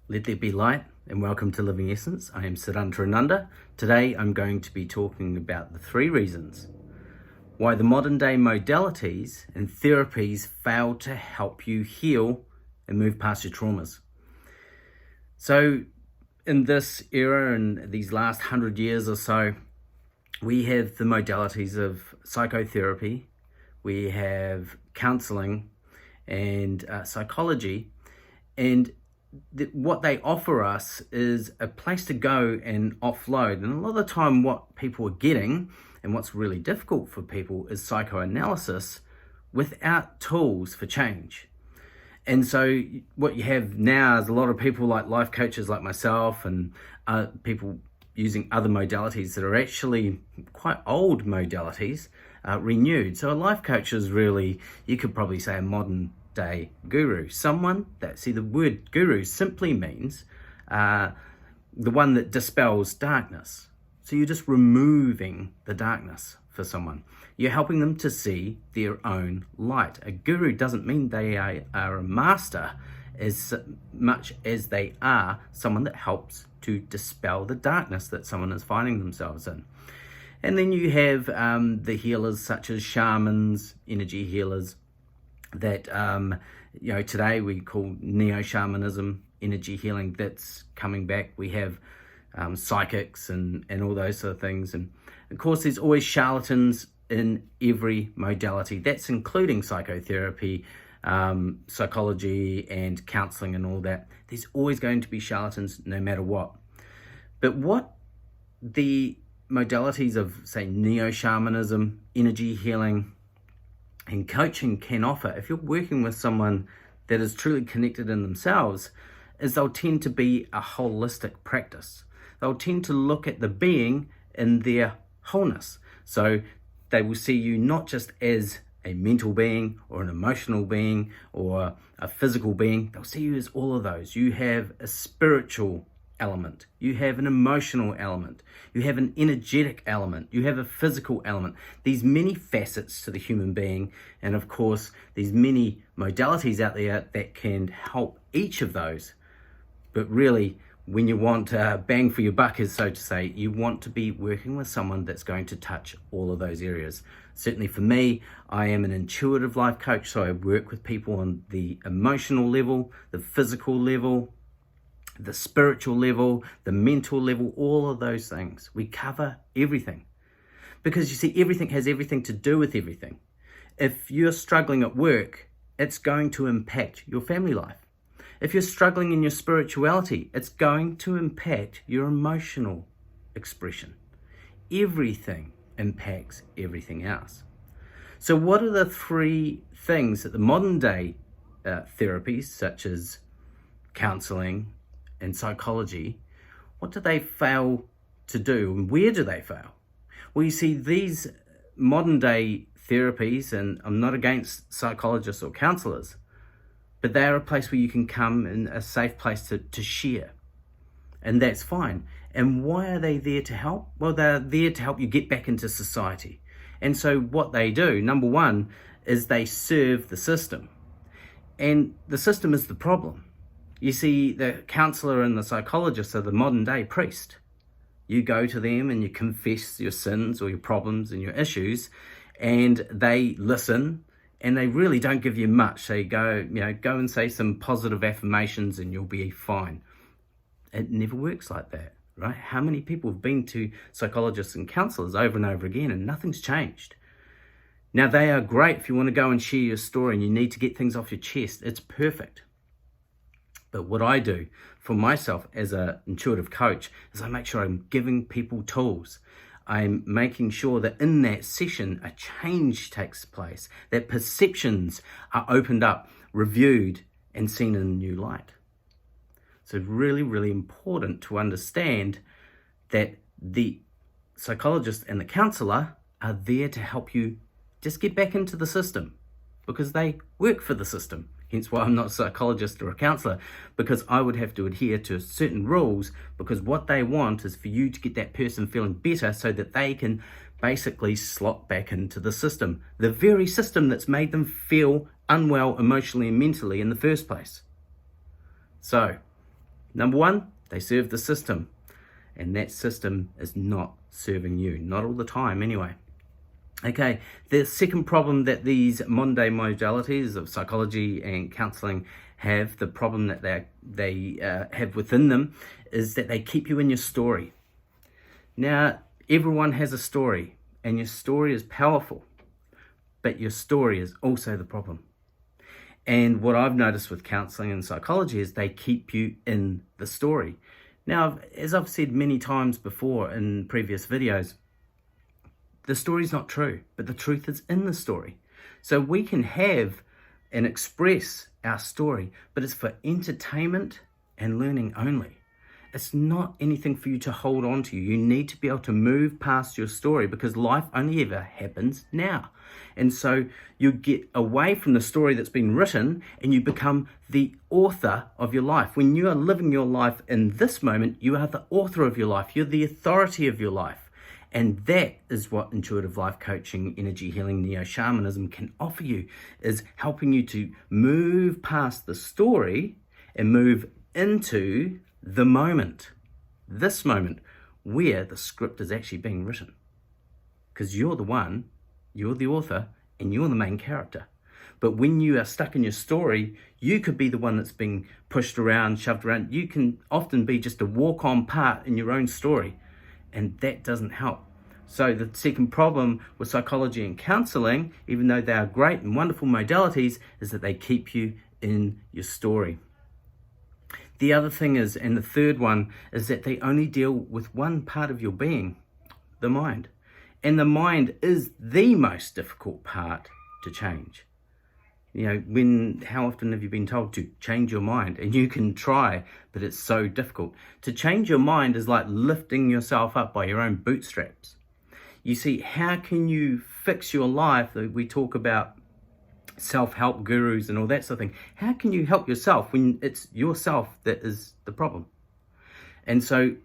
Let there be light and welcome to Living Essence. I am Siddhantarananda. Today I'm going to be talking about the 3 reasons why the modern day modalities and therapies fail to help you heal and move past your traumas. So in this era and these last 100 years or so, we have the modalities of psychotherapy, we have counselling and psychology, and what they offer us is a place to go and offload. And a lot of the time what people are getting, and what's really difficult for people, is psychoanalysis without tools for change. And so what you have now is a lot of people like life coaches like myself and people using other modalities that are actually quite old modalities, renewed. So a life coach is really, you could probably say, a modern day guru, someone that, see, the word guru simply means the one that dispels darkness. So you're just removing the darkness for someone. You're helping them to see their own light. A guru doesn't mean they are a master as much as they are someone that helps to dispel the darkness that someone is finding themselves in. And then you have the healers such as shamans, energy healers, that today we call neo-shamanism, energy healing. That's coming back. We have psychics and all those sort of things. And of course there's always charlatans in every modality. That's including psychotherapy, psychology and counselling and all that. There's always going to be charlatans no matter what. But what the modalities of, say, neo-shamanism, energy healing and coaching can offer, if you're working with someone that is truly connected in themselves, is they'll tend to be a holistic practice. They'll tend to look at the being in their wholeness. So they will see you not just as a mental being or an emotional being or a physical being. They'll see you as all of those. You have a spiritual element, you have an emotional element, you have an energetic element, you have a physical element. These many facets to the human being, and of course these many modalities out there that can help each of those. But really, when you want bang for your buck, is so to say, you want to be working with someone that's going to touch all of those areas. Certainly for me, I am an intuitive life coach, so I work with people on the emotional level, the physical level, the spiritual level, the mental level, all of those things. We cover everything. Because you see, everything has everything to do with everything. If you're struggling at work, it's going to impact your family life. If you're struggling in your spirituality, it's going to impact your emotional expression. Everything impacts everything else. So what are the 3 things that the modern day therapies, such as counselling and psychology, what do they fail to do, and where do they fail? Well, you see, these modern day therapies, and I'm not against psychologists or counsellors, but they're a place where you can come, in a safe place to share, and that's fine. And why are they there to help? Well, they're there to help you get back into society. And so what they do, number 1, is they serve the system, and the system is the problem. You see, the counsellor and the psychologist are the modern day priest. You go to them and you confess your sins or your problems and your issues, and they listen, and they really don't give you much. They go and say some positive affirmations and you'll be fine. It never works like that, right? How many people have been to psychologists and counsellors over and over again and nothing's changed? Now, they are great if you want to go and share your story and you need to get things off your chest. It's perfect. But what I do for myself as an intuitive coach is I make sure I'm giving people tools. I'm making sure that in that session, a change takes place, that perceptions are opened up, reviewed, and seen in a new light. So really, really important to understand that the psychologist and the counsellor are there to help you just get back into the system, because they work for the system. Hence why I'm not a psychologist or a counsellor, because I would have to adhere to certain rules, because what they want is for you to get that person feeling better so that they can basically slot back into the system, the very system that's made them feel unwell emotionally and mentally in the first place. So Number one, they serve the system, and that system is not serving you, not all the time anyway. Okay, the second problem that these modern day modalities of psychology and counselling have, the problem that they have within them, is that they keep you in your story. Now, everyone has a story, and your story is powerful, but your story is also the problem. And what I've noticed with counselling and psychology is they keep you in the story. Now, as I've said many times before in previous videos, the story's not true, but the truth is in the story. So we can have and express our story, but it's for entertainment and learning only. It's not anything for you to hold on to. You need to be able to move past your story, because life only ever happens now. And so you get away from the story that's been written and you become the author of your life. When you are living your life in this moment, you are the author of your life. You're the authority of your life. And that is what intuitive life coaching, energy healing, neo-shamanism can offer you, is helping you to move past the story and move into the moment, this moment, where the script is actually being written. Because you're the one, you're the author, and you're the main character. But when you are stuck in your story, you could be the one that's being pushed around, shoved around. You can often be just a walk-on part in your own story, and that doesn't help. So the second problem with psychology and counselling, even though they are great and wonderful modalities, is that they keep you in your story. The other thing is, and the third one, is that they only deal with one part of your being, the mind. And the mind is the most difficult part to change. You know, how often have you been told to change your mind? And you can try, but it's so difficult. To change your mind is like lifting yourself up by your own bootstraps. You see, how can you fix your life? We talk about self-help gurus and all that sort of thing. How can you help yourself when it's yourself that is the problem? And so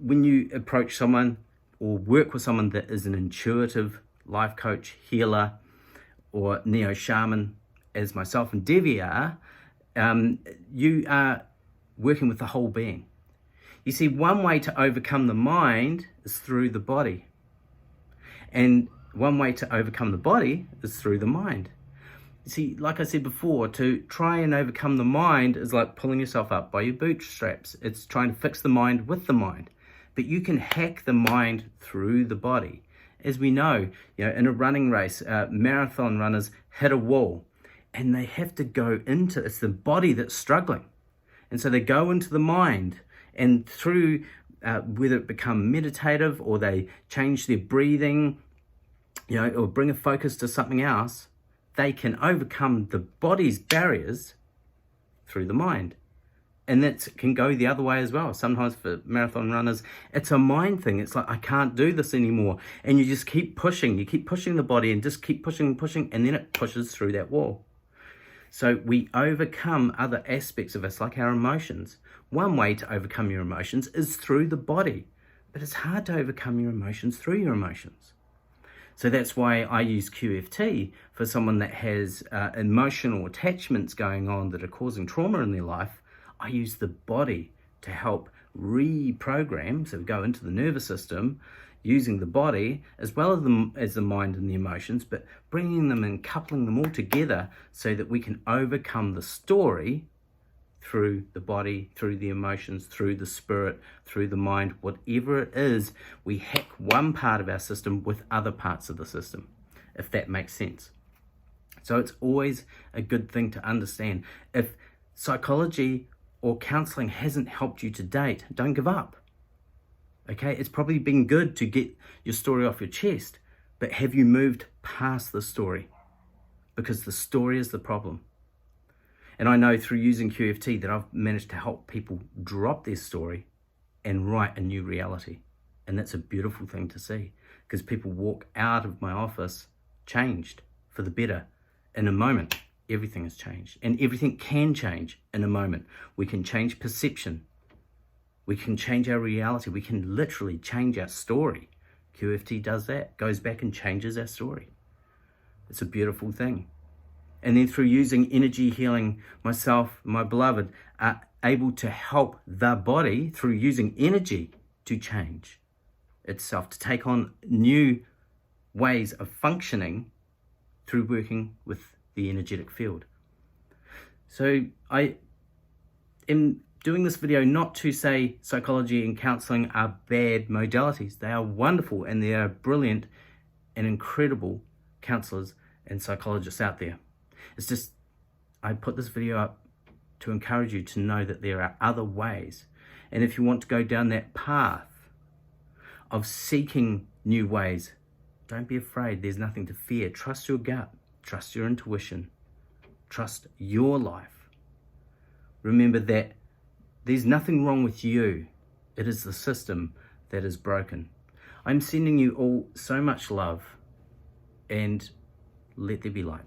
when you approach someone or work with someone that is an intuitive life coach, healer, or neo-shaman, as myself and Devi are, you are working with the whole being. You see, one way to overcome the mind is through the body. And one way to overcome the body is through the mind. See, like I said before, to try and overcome the mind is like pulling yourself up by your bootstraps. It's trying to fix the mind with the mind. But you can hack the mind through the body. As we know, in a running race, marathon runners hit a wall and they have to go into, it's the body that's struggling. And so they go into the mind, and through whether it become meditative or they change their breathing, or bring a focus to something else, they can overcome the body's barriers through the mind. And that can go the other way as well. Sometimes for marathon runners, it's a mind thing. It's like, I can't do this anymore. And you just keep pushing. You keep pushing the body and just keep pushing, and then it pushes through that wall. So we overcome other aspects of us, like our emotions. One way to overcome your emotions is through the body. But it's hard to overcome your emotions through your emotions. So that's why I use QFT for someone that has emotional attachments going on that are causing trauma in their life. I use the body to help reprogram, so go into the nervous system, using the body as well as the mind and the emotions, but bringing them and coupling them all together so that we can overcome the story through the body, through the emotions, through the spirit, through the mind, whatever it is. We hack one part of our system with other parts of the system, if that makes sense. So it's always a good thing to understand. If psychology or counselling hasn't helped you to date, don't give up. Okay, it's probably been good to get your story off your chest, but have you moved past the story? Because the story is the problem. And I know through using QFT that I've managed to help people drop their story and write a new reality. And that's a beautiful thing to see, because people walk out of my office changed for the better. In a moment, everything has changed, and everything can change in a moment. We can change perception. We can change our reality. We can literally change our story. QFT does that, goes back and changes our story. It's a beautiful thing. And then through using energy healing, myself, my beloved, are able to help the body through using energy to change itself, to take on new ways of functioning through working with the energetic field. So I am doing this video not to say psychology and counselling are bad modalities. They are wonderful, and there are brilliant and incredible counsellors and psychologists out there. It's just, I put this video up to encourage you to know that there are other ways. And if you want to go down that path of seeking new ways, don't be afraid. There's nothing to fear. Trust your gut. Trust your intuition. Trust your life. Remember that there's nothing wrong with you. It is the system that is broken. I'm sending you all so much love, and let there be light.